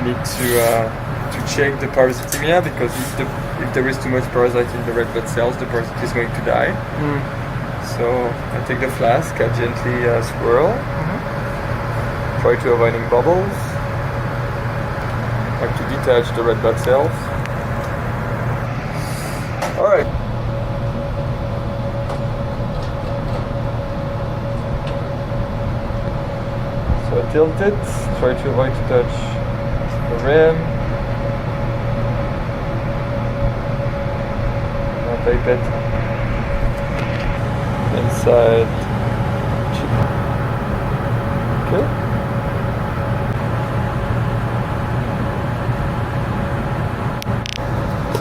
need to check the parasitemia, because if there is too much parasite in the red blood cells, the parasite is going to die. So I take the flask, I gently swirl, try to avoid any bubbles, like to detach the red blood cells. Alright. So I tilt it, try to avoid to touch the rim. Now tape it inside. Okay.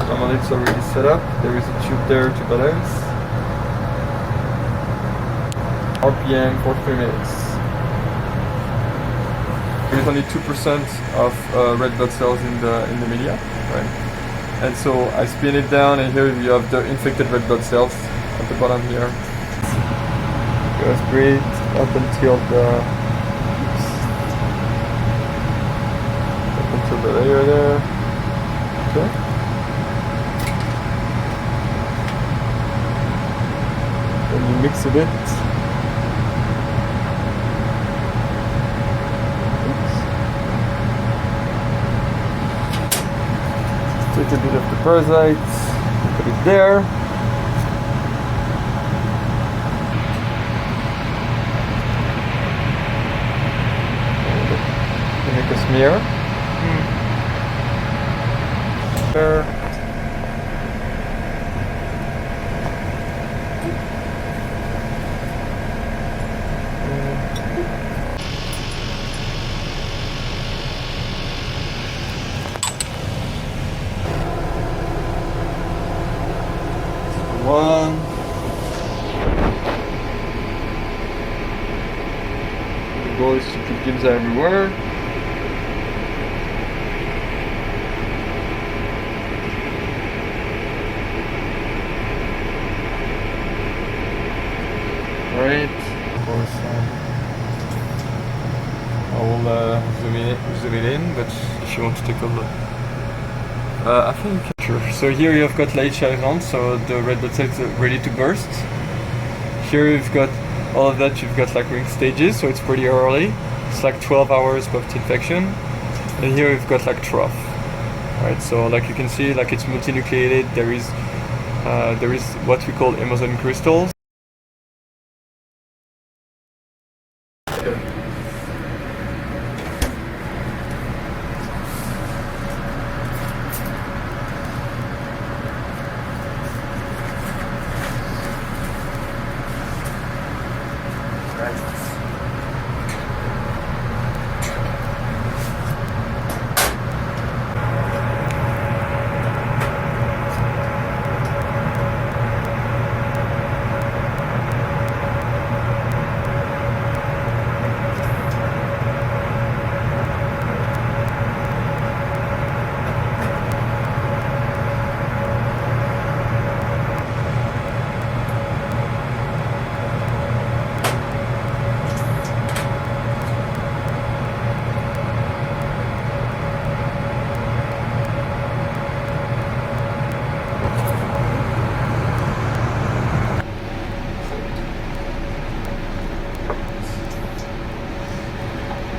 Normally it's already set up. There is a tube there to balance. RPM for 3 minutes. There's only 2% of red blood cells in the media, right? And so I spin it down, and here you have the infected red blood cells at the bottom here. Just breathe up until the layer there. Okay. Then you mix a bit. Take a bit of the parasite, put it there. Make a smear. There. One. The goal is to put gibbs everywhere. Right. Of course, I will zoom it in, but if you want to take a look, I think sure. So here you've got l'H so the red blood cells are ready to burst. Here you've got all of that. You've got like ring stages, so it's pretty early. It's like 12 hours post-infection, and here you've got like trough. Right. So like you can see, like it's multinucleated. There is what we call Amazon crystals.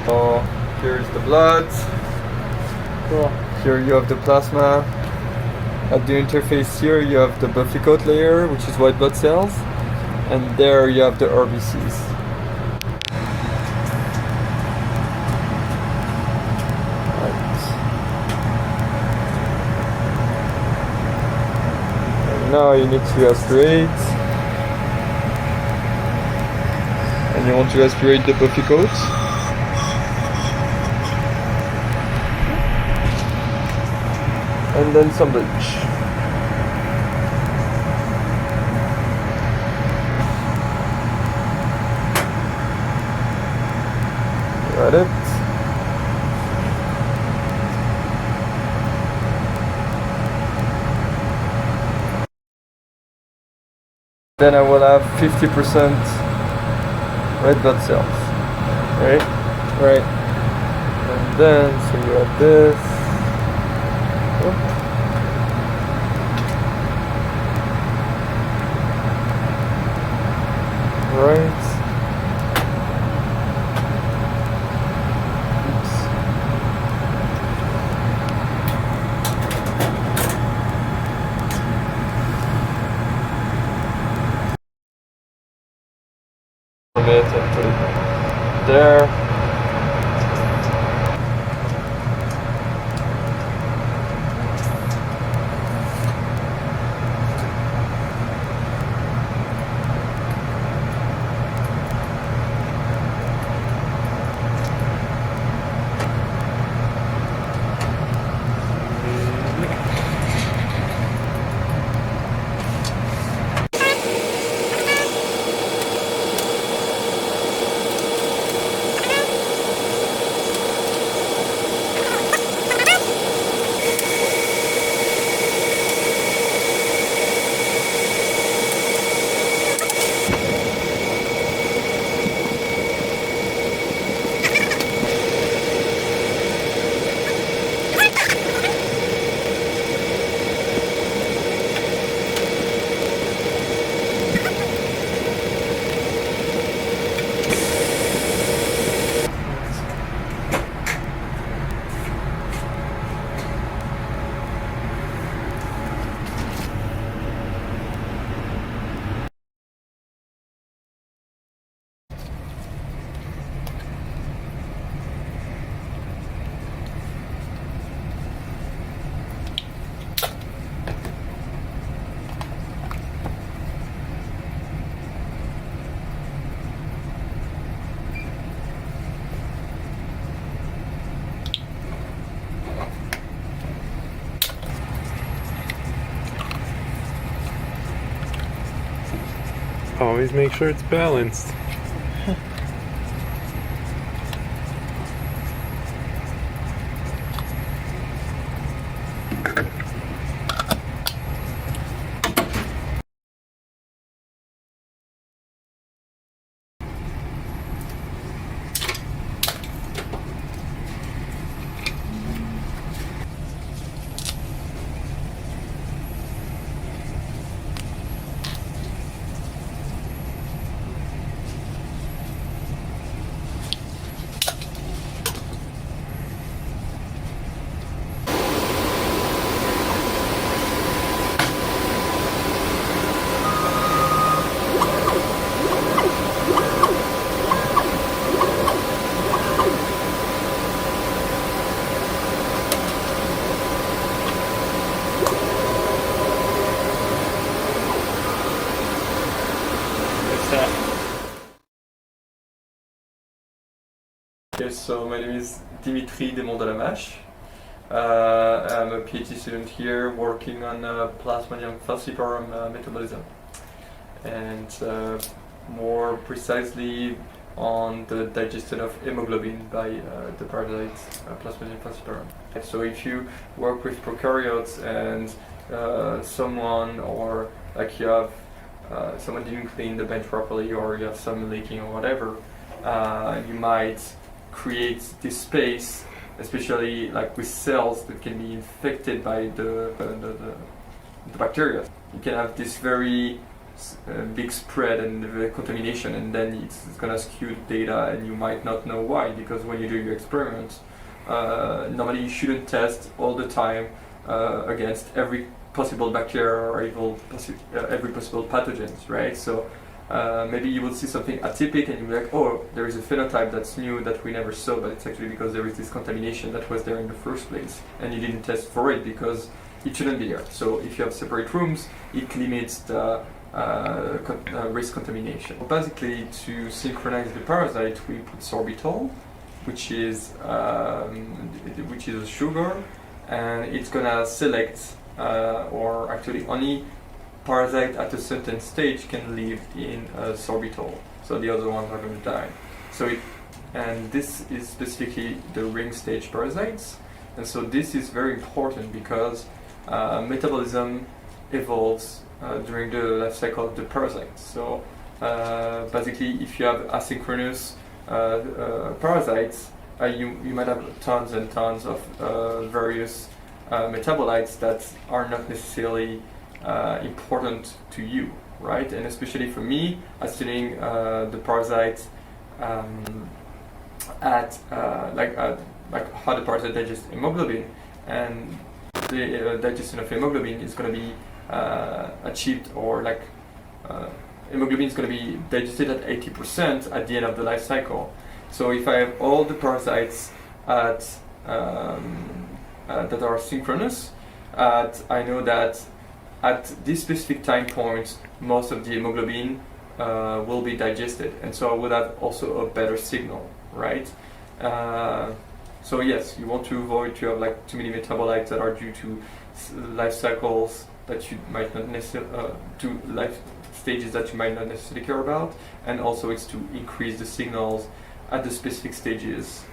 So here is the blood. Cool. Here you have the plasma. At the interface here you have the buffy coat layer, which is white blood cells, and there you have the RBCs. Right. And now you need to aspirate, and you want to aspirate the buffy coat. And then some bleach. Got it. Then I will have 50% red blood cells. Right? Right. And then, so you have this. Oh. Right. It actually there. Always make sure it's balanced. Okay, so my name is Dimitri Desmonts-Delamache. I'm a PhD student here working on plasmodium falciparum metabolism, and more precisely on the digestion of hemoglobin by the parasite Plasmodium falciparum. So if you work with prokaryotes and someone, or like you have someone didn't clean the bench properly, or you have some leaking or whatever, you might create this space, especially like with cells that can be infected by the bacteria. You can have this very big spread and contamination, and then it's gonna skew the data, and you might not know why, because when you do your experiments, normally you shouldn't test all the time against every possible bacteria or every possible pathogens, right? So maybe you will see something atypic and you'll be like, oh, there is a phenotype that's new that we never saw, but it's actually because there is this contamination that was there in the first place, and you didn't test for it because it shouldn't be there. So if you have separate rooms, it limits the risk contamination. Basically, to synchronize the parasite, we put sorbitol, which is a sugar, and it's gonna select, or actually only parasite at a certain stage can live in sorbitol. So the other ones are going to die. And this is specifically the ring stage parasites. And so this is very important because metabolism evolves during the life cycle of the parasite. So basically, if you have asynchronous parasites, you might have tons and tons of various metabolites that are not necessarily important to you, right? And especially for me, I'm studying the parasite at like how the parasite digests hemoglobin, and the digestion of hemoglobin is going to be achieved, or like hemoglobin is going to be digested at 80% at the end of the life cycle. So if I have all the parasites at that are synchronous, I know that at this specific time point, most of the hemoglobin will be digested, and so I would have also a better signal, right? So yes, you want to avoid to have like too many metabolites that are due to life cycles that you might not necessarily to life stages that you might not necessarily care about, and also it's to increase the signals at the specific stages